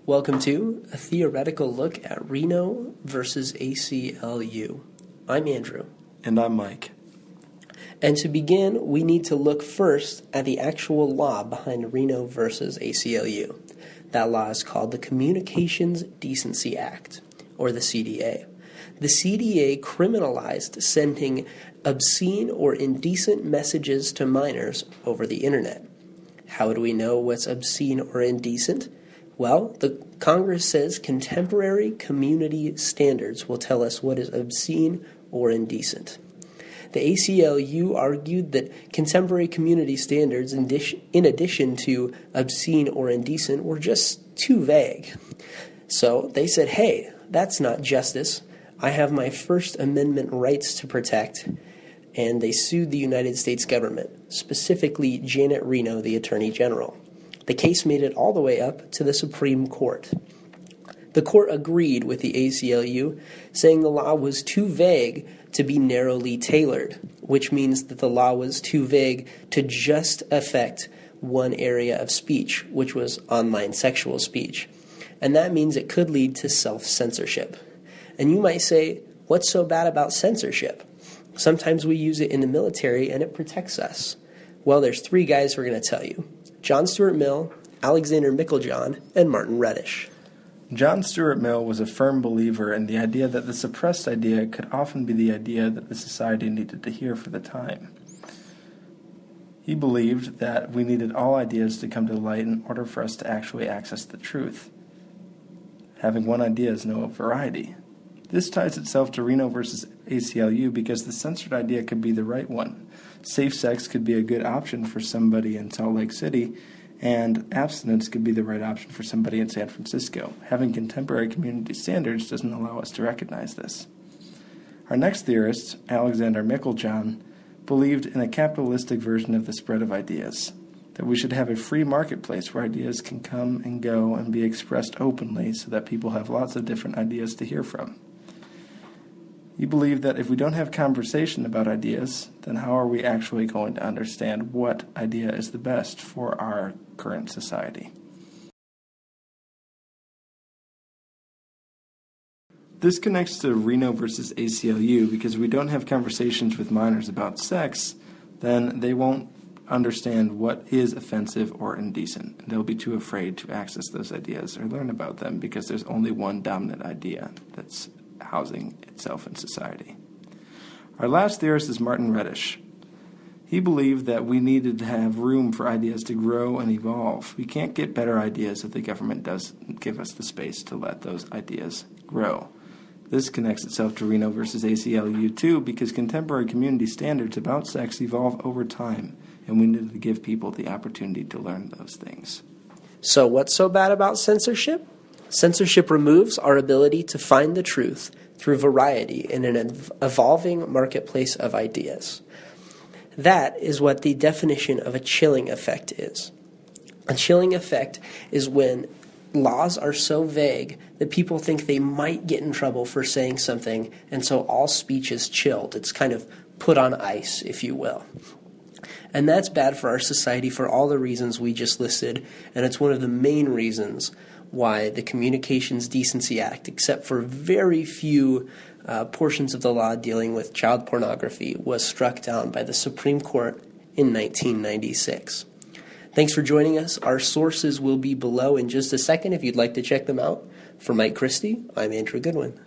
Welcome to a theoretical look at Reno versus ACLU. I'm Andrew. And I'm Mike. And to begin, we need to look first at the actual law behind Reno versus ACLU. That law is called the Communications Decency Act, or the CDA. The CDA criminalized sending obscene or indecent messages to minors over the internet. How do we know what's obscene or indecent? Well, the Congress says contemporary community standards will tell us what is obscene or indecent. The ACLU argued that contemporary community standards, in addition to obscene or indecent, were just too vague. So they said, hey, that's not justice. I have my First Amendment rights to protect. And they sued the United States government, specifically Janet Reno, the Attorney General. The case made it all the way up to the Supreme Court. The court agreed with the ACLU, saying the law was too vague to be narrowly tailored, which means that the law was too vague to just affect one area of speech, which was online sexual speech. And that means it could lead to self-censorship. And you might say, what's so bad about censorship? Sometimes we use it in the military and it protects us. Well, there's three guys we're going to tell you. John Stuart Mill, Alexander Meiklejohn, and Martin Redish. John Stuart Mill was a firm believer in the idea that the suppressed idea could often be the idea that the society needed to hear for the time. He believed that we needed all ideas to come to light in order for us to actually access the truth. Having one idea is no variety. This ties itself to Reno versus ACLU because the censored idea could be the right one. Safe sex could be a good option for somebody in Salt Lake City, and abstinence could be the right option for somebody in San Francisco. Having contemporary community standards doesn't allow us to recognize this. Our next theorist, Alexander Meiklejohn, believed in a capitalistic version of the spread of ideas, that we should have a free marketplace where ideas can come and go and be expressed openly so that people have lots of different ideas to hear from. He believed that if we don't have conversation about ideas, then how are we actually going to understand what idea is the best for our current society? This connects to Reno versus ACLU because if we don't have conversations with minors about sex, then they won't understand what is offensive or indecent. They'll be too afraid to access those ideas or learn about them because there's only one dominant idea that's housing itself in society. Our last theorist is Martin Redish. He believed that we needed to have room for ideas to grow and evolve. We can't get better ideas if the government doesn't give us the space to let those ideas grow. This connects itself to Reno versus ACLU too because contemporary community standards about sex evolve over time, and we need to give people the opportunity to learn those things. So what's so bad about censorship? Censorship removes our ability to find the truth through variety in an evolving marketplace of ideas. That is what the definition of a chilling effect is. A chilling effect is when laws are so vague that people think they might get in trouble for saying something, and so all speech is chilled. It's kind of put on ice, if you will. And that's bad for our society for all the reasons we just listed, and it's one of the main reasons why the Communications Decency Act, except for very few portions of the law dealing with child pornography, was struck down by the Supreme Court in 1996. Thanks for joining us. Our sources will be below in just a second if you'd like to check them out. For Mike Christie, I'm Andrew Goodwin.